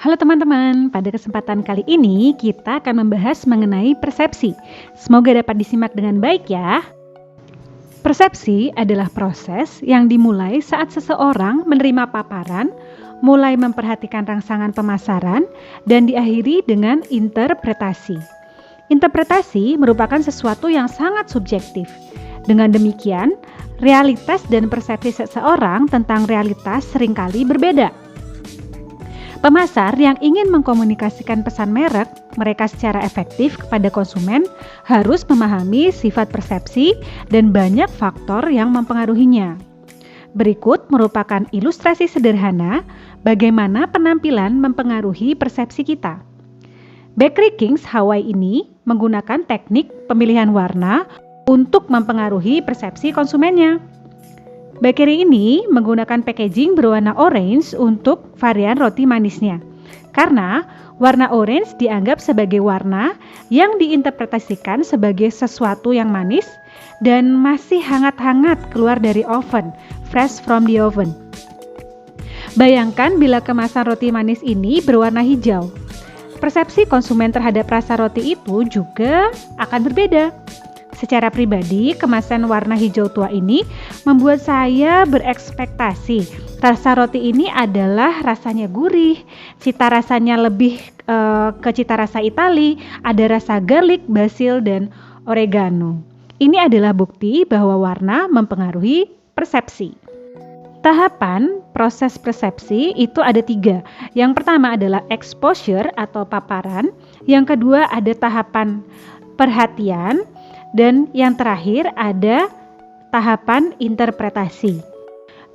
Halo teman-teman, pada kesempatan kali ini kita akan membahas mengenai persepsi. Semoga dapat disimak dengan baik ya. Persepsi adalah proses yang dimulai saat seseorang menerima paparan, mulai memperhatikan rangsangan pemasaran, dan diakhiri dengan interpretasi. Interpretasi merupakan sesuatu yang sangat subjektif. Dengan demikian, realitas dan persepsi seseorang tentang realitas seringkali berbeda. Pemasar yang ingin mengkomunikasikan pesan merek mereka secara efektif kepada konsumen harus memahami sifat persepsi dan banyak faktor yang mempengaruhinya. Berikut merupakan ilustrasi sederhana bagaimana penampilan mempengaruhi persepsi kita. Bakery Kings Hawaii ini menggunakan teknik pemilihan warna untuk mempengaruhi persepsi konsumennya. Bakery ini menggunakan packaging berwarna orange untuk varian roti manisnya. Karena warna orange dianggap sebagai warna yang diinterpretasikan sebagai sesuatu yang manis dan masih hangat-hangat keluar dari oven, fresh from the oven. Bayangkan bila kemasan roti manis ini berwarna hijau. Persepsi konsumen terhadap rasa roti itu juga akan berbeda. Secara pribadi, kemasan warna hijau tua ini membuat saya berekspektasi rasa roti ini adalah rasanya gurih, cita rasanya lebih ke cita rasa Itali, ada rasa garlic, basil, dan oregano. Ini adalah bukti bahwa warna mempengaruhi persepsi. Tahapan proses persepsi itu ada 3. Yang pertama adalah exposure atau paparan, yang kedua ada tahapan perhatian, dan yang terakhir ada tahapan interpretasi.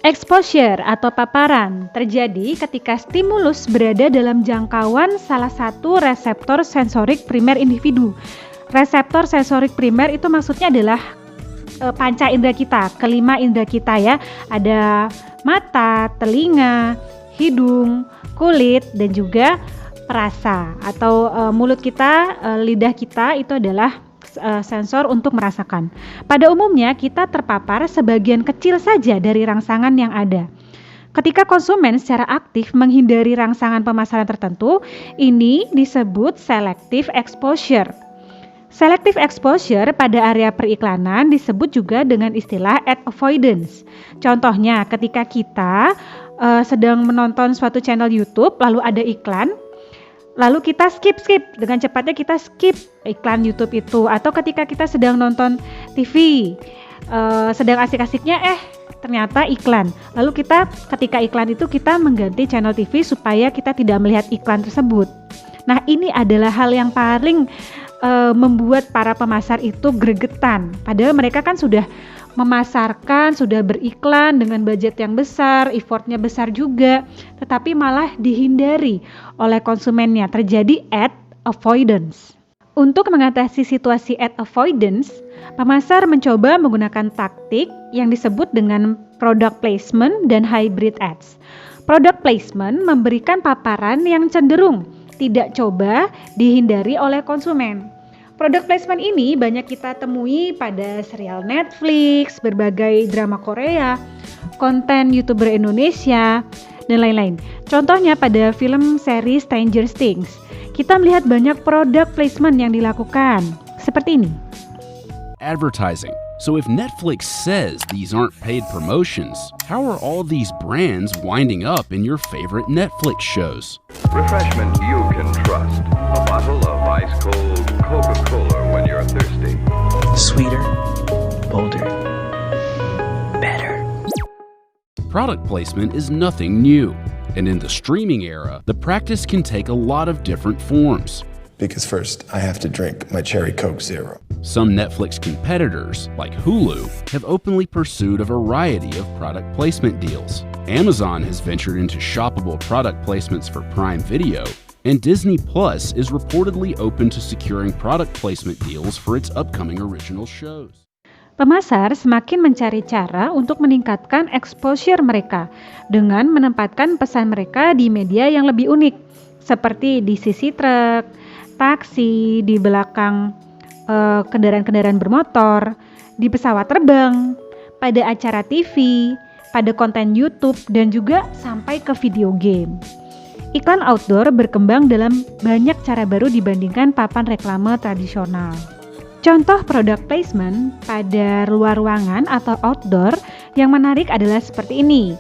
Exposure atau paparan terjadi ketika stimulus berada dalam jangkauan salah satu reseptor sensorik primer individu. Reseptor sensorik primer itu maksudnya adalah panca indera kita, kelima indera kita ya. Ada mata, telinga, hidung, kulit, dan juga perasa atau mulut kita, lidah kita itu adalah sensor untuk merasakan. Pada umumnya kita terpapar sebagian kecil saja dari rangsangan yang ada. Ketika konsumen secara aktif menghindari rangsangan pemasaran tertentu, ini disebut selective exposure. Selective exposure pada area periklanan disebut juga dengan istilah ad avoidance. Contohnya ketika kita sedang menonton suatu channel YouTube lalu ada iklan, lalu kita skip dengan cepatnya, kita skip iklan YouTube itu. Atau ketika kita sedang nonton TV, sedang asik-asiknya ternyata iklan. Lalu ketika iklan itu kita mengganti channel TV supaya kita tidak melihat iklan tersebut. Nah, ini adalah hal yang paling membuat para pemasar itu gregetan. Padahal mereka kan sudah memasarkan, sudah beriklan dengan budget yang besar, effortnya besar juga, tetapi malah dihindari oleh konsumennya, terjadi ad avoidance. Untuk mengatasi situasi ad avoidance, pemasar mencoba menggunakan taktik yang disebut dengan product placement dan hybrid ads. Product placement memberikan paparan yang cenderung tidak coba dihindari oleh konsumen. Product placement ini banyak kita temui pada serial Netflix, berbagai drama Korea, konten YouTuber Indonesia, dan lain-lain. Contohnya pada film seri Stranger Things, kita melihat banyak product placement yang dilakukan. Seperti ini. Advertising. So if Netflix says these aren't paid promotions, how are all these brands winding up in your favorite Netflix shows? Refreshment you can trust. A bottle of ice-cold Coca-Cola when you're thirsty. Sweeter, bolder, better. Product placement is nothing new, and in the streaming era, the practice can take a lot of different forms. Because first, I have to drink my Cherry Coke Zero. Some Netflix competitors, like Hulu, have openly pursued a variety of product placement deals. Amazon has ventured into shoppable product placements for Prime Video, and Disney Plus is reportedly open to securing product placement deals for its upcoming original shows. Pemasar semakin mencari cara untuk meningkatkan exposure mereka dengan menempatkan pesan mereka di media yang lebih unik, seperti di sisi truk, taksi, di belakang kendaraan-kendaraan bermotor, di pesawat terbang, pada acara TV, pada konten YouTube, dan juga sampai ke video game. Iklan outdoor berkembang dalam banyak cara baru dibandingkan papan reklame tradisional. Contoh product placement pada luar ruangan atau outdoor yang menarik adalah seperti ini.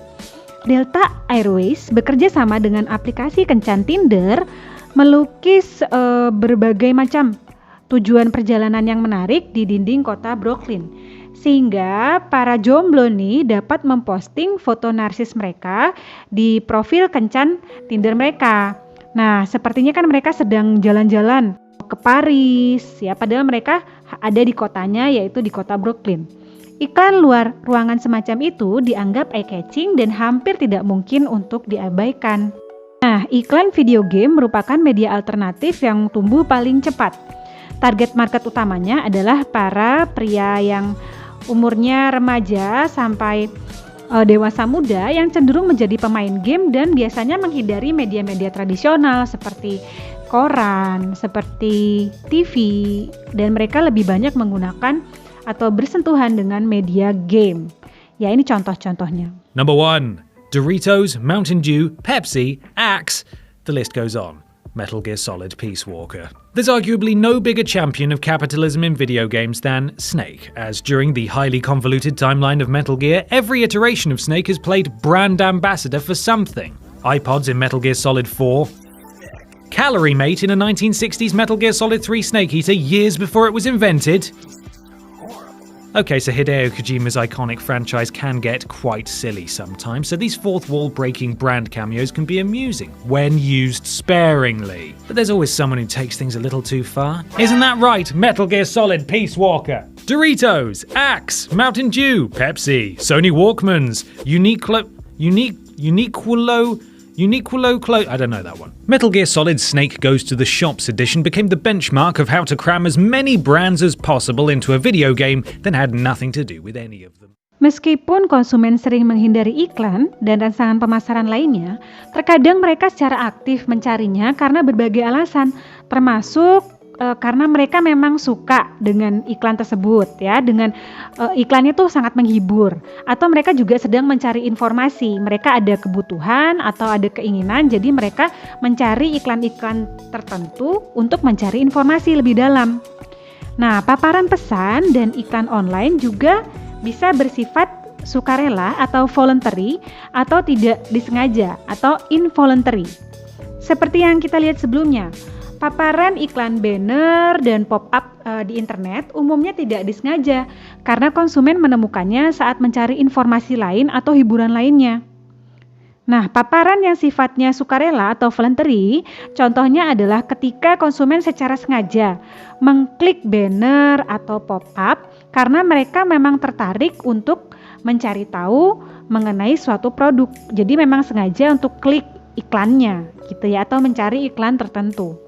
Delta Airways bekerja sama dengan aplikasi kencan Tinder melukis berbagai macam tujuan perjalanan yang menarik di dinding kota Brooklyn. Sehingga para jomblo nih dapat memposting foto narsis mereka di profil kencan Tinder mereka. Nah, sepertinya kan mereka sedang jalan-jalan ke Paris, ya padahal mereka ada di kotanya, yaitu di kota Brooklyn. Iklan luar ruangan semacam itu dianggap eye-catching dan hampir tidak mungkin untuk diabaikan. Nah, iklan video game merupakan media alternatif yang tumbuh paling cepat. Target market utamanya adalah para pria yang umurnya remaja sampai dewasa muda yang cenderung menjadi pemain game dan biasanya menghindari media-media tradisional seperti koran, seperti TV, dan mereka lebih banyak menggunakan atau bersentuhan dengan media game. Ya, ini contoh-contohnya. Number 1. Doritos, Mountain Dew, Pepsi, Axe. The list goes on. Metal Gear Solid Peace Walker. There's arguably no bigger champion of capitalism in video games than Snake, as during the highly convoluted timeline of Metal Gear, every iteration of Snake has played brand ambassador for something. iPods in Metal Gear Solid 4, Calorie Mate in a 1960s Metal Gear Solid 3 Snake Eater years before it was invented. Okay, so Hideo Kojima's iconic franchise can get quite silly sometimes, so these fourth wall breaking brand cameos can be amusing when used sparingly. But there's always someone who takes things a little too far. Isn't that right, Metal Gear Solid Peace Walker? Doritos, Axe, Mountain Dew, Pepsi, Sony Walkmans, I don't know that one. Metal Gear Solid Snake Goes to the Shops edition became the benchmark of how to cram as many brands as possible into a video game that had nothing to do with any of them. Meskipun konsumen sering menghindari iklan dan rangsangan pemasaran lainnya, terkadang mereka secara aktif mencarinya karena berbagai alasan, termasuk karena mereka memang suka dengan iklan tersebut, ya, dengan iklannya tuh sangat menghibur, atau mereka juga sedang mencari informasi, mereka ada kebutuhan atau ada keinginan, jadi mereka mencari iklan-iklan tertentu untuk mencari informasi lebih dalam. Nah, paparan pesan dan iklan online juga bisa bersifat sukarela atau voluntary atau tidak disengaja atau involuntary. Seperti yang kita lihat sebelumnya, paparan iklan banner dan pop-up di internet umumnya tidak disengaja karena konsumen menemukannya saat mencari informasi lain atau hiburan lainnya. Nah, paparan yang sifatnya sukarela atau voluntary, contohnya adalah ketika konsumen secara sengaja mengklik banner atau pop-up karena mereka memang tertarik untuk mencari tahu mengenai suatu produk. Jadi memang sengaja untuk klik iklannya gitu ya, atau mencari iklan tertentu.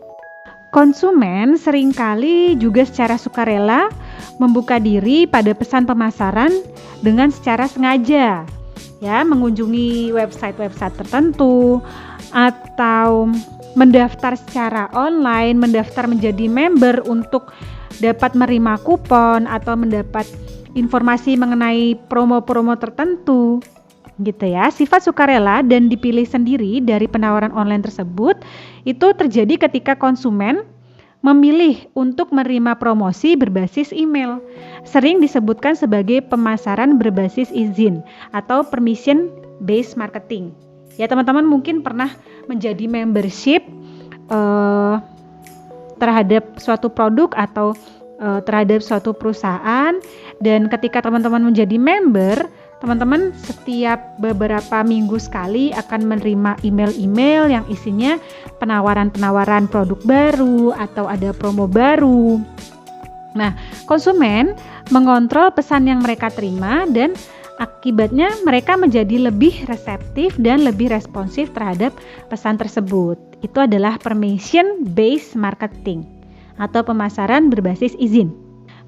Konsumen seringkali juga secara sukarela membuka diri pada pesan pemasaran dengan secara sengaja, ya, mengunjungi website-website tertentu atau mendaftar secara online, mendaftar menjadi member untuk dapat menerima kupon atau mendapat informasi mengenai promo-promo tertentu. Gitu ya, sifat sukarela dan dipilih sendiri dari penawaran online tersebut itu terjadi ketika konsumen memilih untuk menerima promosi berbasis email. Sering disebutkan sebagai pemasaran berbasis izin atau permission based marketing. Ya, teman-teman mungkin pernah menjadi membership terhadap suatu produk atau terhadap suatu perusahaan, dan ketika teman-teman menjadi member, teman-teman setiap beberapa minggu sekali akan menerima email-email yang isinya penawaran-penawaran produk baru atau ada promo baru. Nah, konsumen mengontrol pesan yang mereka terima dan akibatnya mereka menjadi lebih reseptif dan lebih responsif terhadap pesan tersebut. Itu adalah permission based marketing atau pemasaran berbasis izin.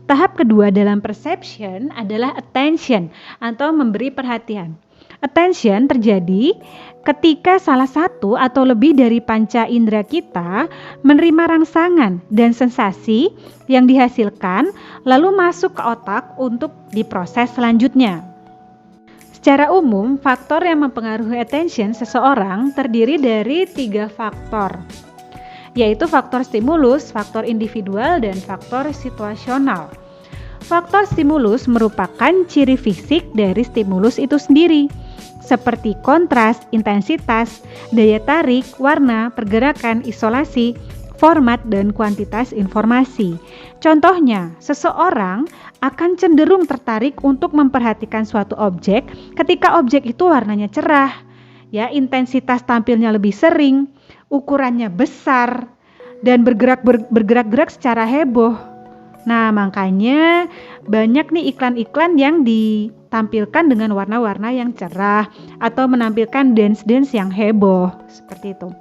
Tahap kedua dalam perception adalah attention atau memberi perhatian. Attention terjadi ketika salah satu atau lebih dari panca indera kita menerima rangsangan dan sensasi yang dihasilkan lalu masuk ke otak untuk diproses selanjutnya. Secara umum, faktor yang mempengaruhi attention seseorang terdiri dari 3 faktor, yaitu faktor stimulus, faktor individual, dan faktor situasional. Faktor stimulus merupakan ciri fisik dari stimulus itu sendiri, seperti kontras, intensitas, daya tarik, warna, pergerakan, isolasi, format, dan kuantitas informasi. Contohnya, seseorang akan cenderung tertarik untuk memperhatikan suatu objek ketika objek itu warnanya cerah, ya, intensitas tampilnya lebih sering, ukurannya besar, dan bergerak-gerak secara heboh. Nah, makanya banyak nih iklan-iklan yang ditampilkan dengan warna-warna yang cerah atau menampilkan dance-dance yang heboh, seperti itu.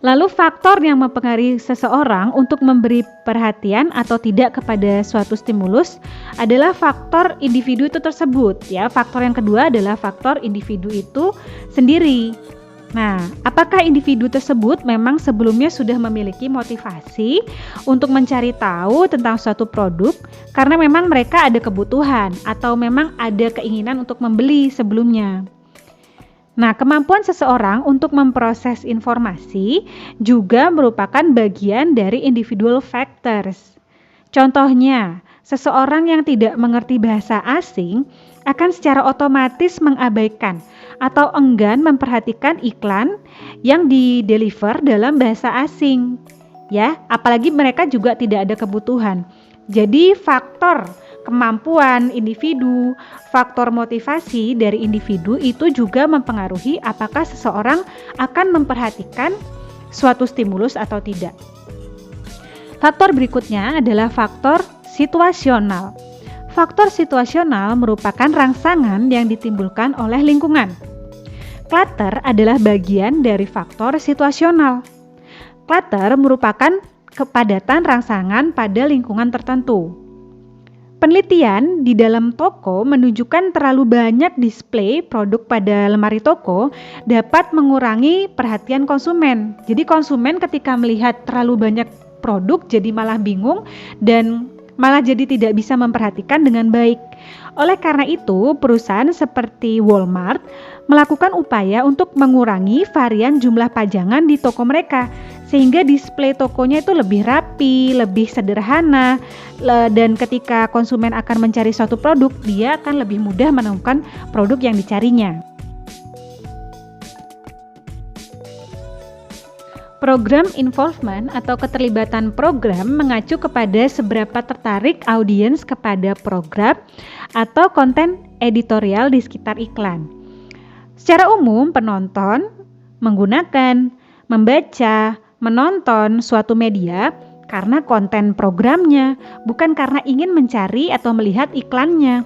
Lalu faktor yang mempengaruhi seseorang untuk memberi perhatian atau tidak kepada suatu stimulus adalah faktor individu itu tersebut, ya. Faktor yang kedua adalah faktor individu itu sendiri. Nah, apakah individu tersebut memang sebelumnya sudah memiliki motivasi untuk mencari tahu tentang suatu produk karena memang mereka ada kebutuhan atau memang ada keinginan untuk membeli sebelumnya? Nah, kemampuan seseorang untuk memproses informasi juga merupakan bagian dari individual factors. Contohnya, seseorang yang tidak mengerti bahasa asing akan secara otomatis mengabaikan atau enggan memperhatikan iklan yang di-deliver dalam bahasa asing. Ya, apalagi mereka juga tidak ada kebutuhan. Jadi, faktor kemampuan individu, faktor motivasi dari individu itu juga mempengaruhi apakah seseorang akan memperhatikan suatu stimulus atau tidak. Faktor berikutnya adalah faktor situasional. Faktor situasional merupakan rangsangan yang ditimbulkan oleh lingkungan. Clutter adalah bagian dari faktor situasional. Clutter merupakan kepadatan rangsangan pada lingkungan tertentu. Penelitian di dalam toko menunjukkan terlalu banyak display produk pada lemari toko dapat mengurangi perhatian konsumen. Jadi konsumen ketika melihat terlalu banyak produk jadi malah bingung dan malah jadi tidak bisa memperhatikan dengan baik. Oleh karena itu, perusahaan seperti Walmart melakukan upaya untuk mengurangi varian jumlah pajangan di toko mereka sehingga display tokonya itu lebih rapi, lebih sederhana, dan ketika konsumen akan mencari suatu produk, dia akan lebih mudah menemukan produk yang dicarinya. Program involvement atau keterlibatan program mengacu kepada seberapa tertarik audiens kepada program atau konten editorial di sekitar iklan. Secara umum, penonton menggunakan, membaca, menonton suatu media karena konten programnya, bukan karena ingin mencari atau melihat iklannya.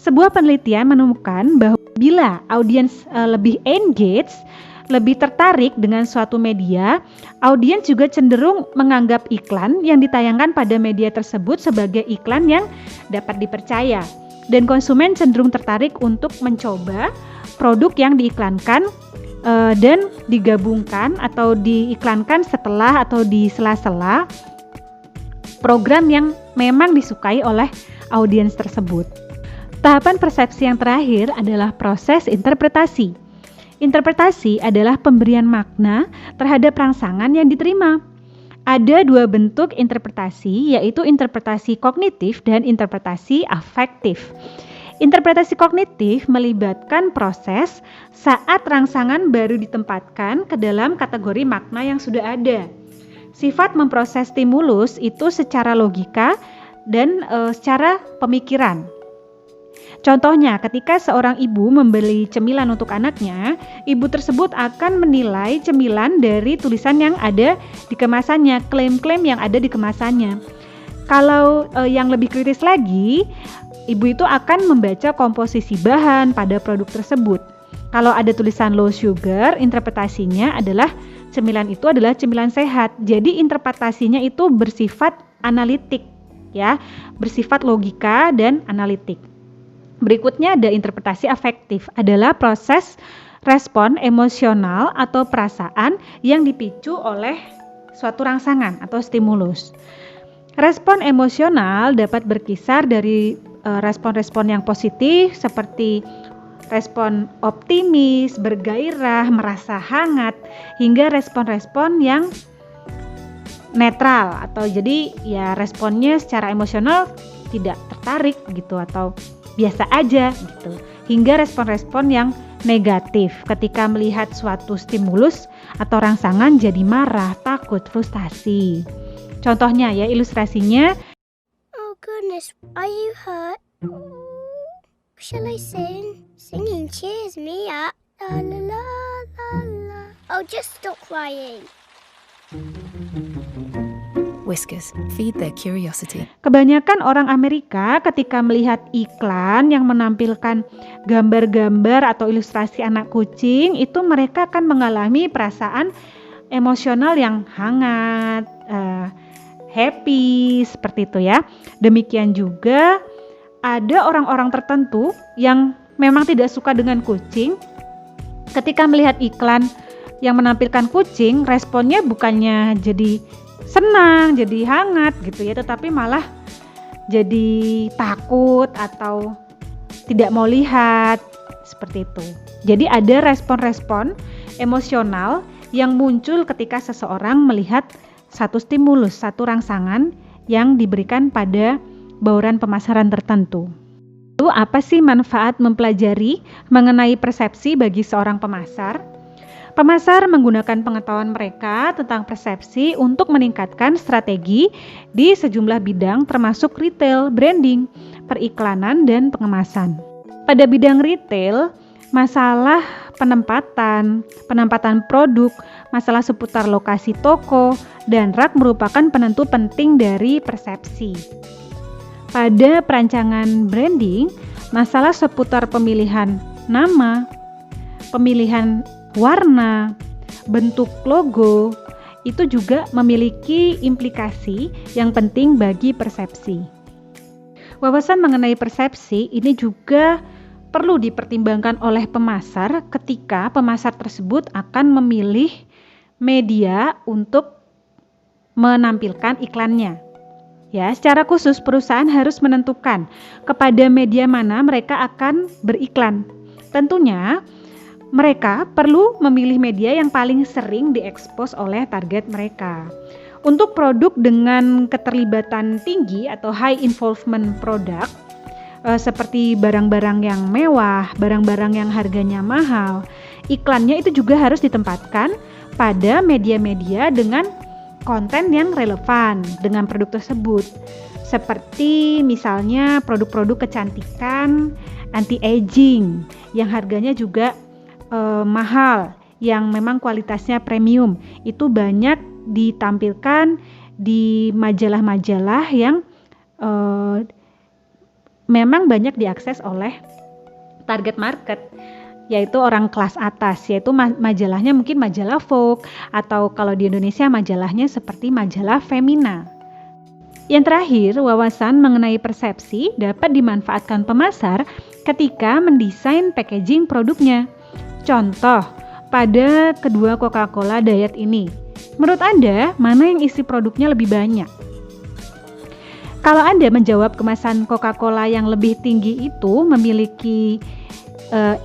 Sebuah penelitian menemukan bahwa bila audiens lebih engage, lebih tertarik dengan suatu media, audiens juga cenderung menganggap iklan yang ditayangkan pada media tersebut sebagai iklan yang dapat dipercaya. Dan konsumen cenderung tertarik untuk mencoba produk yang diiklankan dan digabungkan atau diiklankan setelah atau di sela-sela program yang memang disukai oleh audiens tersebut. Tahapan persepsi yang terakhir adalah proses interpretasi. Interpretasi adalah pemberian makna terhadap rangsangan yang diterima. Ada 2 bentuk interpretasi, yaitu interpretasi kognitif dan interpretasi afektif. Interpretasi kognitif melibatkan proses saat rangsangan baru ditempatkan ke dalam kategori makna yang sudah ada. Sifat memproses stimulus itu secara logika dan secara pemikiran. Contohnya, ketika seorang ibu membeli cemilan untuk anaknya, ibu tersebut akan menilai cemilan dari tulisan yang ada di kemasannya, klaim-klaim yang ada di kemasannya. Kalau yang lebih kritis lagi, ibu itu akan membaca komposisi bahan pada produk tersebut. Kalau ada tulisan low sugar, interpretasinya adalah cemilan itu adalah cemilan sehat. Jadi interpretasinya itu bersifat analitik, ya, bersifat logika dan analitik. Berikutnya ada interpretasi afektif, adalah proses respon emosional atau perasaan yang dipicu oleh suatu rangsangan atau stimulus. Respon emosional dapat berkisar dari respon-respon yang positif seperti respon optimis, bergairah, merasa hangat, hingga respon-respon yang netral atau jadi ya responnya secara emosional tidak tertarik gitu atau biasa aja gitu, hingga respon-respon yang negatif ketika melihat suatu stimulus atau rangsangan jadi marah, takut, frustasi. Contohnya ya, ilustrasinya. Oh goodness, are you hurt? Shall I sing? Singing cheers me up. La la la la la. Oh, just stop crying. Whiskers, feed their curiosity. Kebanyakan orang Amerika ketika melihat iklan yang menampilkan gambar-gambar atau ilustrasi anak kucing, itu mereka akan mengalami perasaan emosional yang hangat, happy, seperti itu ya. Demikian juga ada orang-orang tertentu yang memang tidak suka dengan kucing. Ketika melihat iklan yang menampilkan kucing, responnya bukannya jadi senang, jadi hangat gitu ya, tetapi malah jadi takut atau tidak mau lihat, seperti itu. Jadi ada respon-respon emosional yang muncul ketika seseorang melihat satu stimulus, satu rangsangan yang diberikan pada bauran pemasaran tertentu. Lalu apa sih manfaat mempelajari mengenai persepsi bagi seorang pemasar? Pemasar menggunakan pengetahuan mereka tentang persepsi untuk meningkatkan strategi di sejumlah bidang termasuk retail, branding, periklanan, dan pengemasan. Pada bidang retail, masalah penempatan produk, masalah seputar lokasi toko, dan rak merupakan penentu penting dari persepsi. Pada perancangan branding, masalah seputar pemilihan nama, pemilihan warna, bentuk logo, itu juga memiliki implikasi yang penting bagi persepsi. Wawasan mengenai persepsi ini juga perlu dipertimbangkan oleh pemasar ketika pemasar tersebut akan memilih media untuk menampilkan iklannya. Ya, secara khusus perusahaan harus menentukan kepada media mana mereka akan beriklan. Tentunya mereka perlu memilih media yang paling sering diekspos oleh target mereka. Untuk produk dengan keterlibatan tinggi atau high involvement product, seperti barang-barang yang mewah, barang-barang yang harganya mahal, iklannya itu juga harus ditempatkan pada media-media dengan konten yang relevan dengan produk tersebut. Seperti misalnya produk-produk kecantikan, anti-aging, yang harganya juga mahal, yang memang kualitasnya premium, itu banyak ditampilkan di majalah-majalah yang memang banyak diakses oleh target market, yaitu orang kelas atas, yaitu majalahnya mungkin majalah Vogue, atau kalau di Indonesia majalahnya seperti majalah Femina. Yang terakhir, wawasan mengenai persepsi dapat dimanfaatkan pemasar ketika mendesain packaging produknya. Contoh, pada kedua Coca-Cola Diet ini, menurut Anda, mana yang isi produknya lebih banyak? Kalau Anda menjawab kemasan Coca-Cola yang lebih tinggi itu memiliki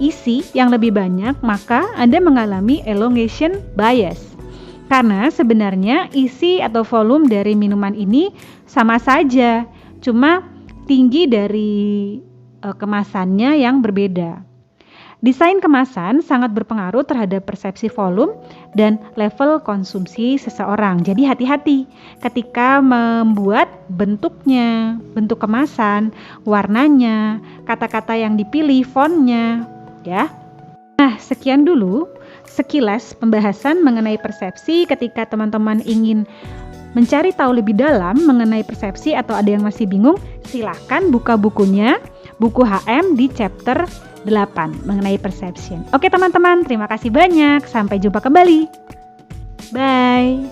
isi yang lebih banyak, maka Anda mengalami elongation bias. Karena sebenarnya isi atau volume dari minuman ini sama saja, cuma tinggi dari kemasannya yang berbeda. Desain kemasan sangat berpengaruh terhadap persepsi volume dan level konsumsi seseorang. Jadi hati-hati ketika membuat bentuknya, bentuk kemasan, warnanya, kata-kata yang dipilih, fontnya, ya. Nah, sekian dulu sekilas pembahasan mengenai persepsi. Ketika teman-teman ingin mencari tahu lebih dalam mengenai persepsi atau ada yang masih bingung, silahkan buka bukunya, buku HM di chapter 8 mengenai perception. Oke teman-teman, terima kasih banyak. Sampai jumpa kembali. Bye.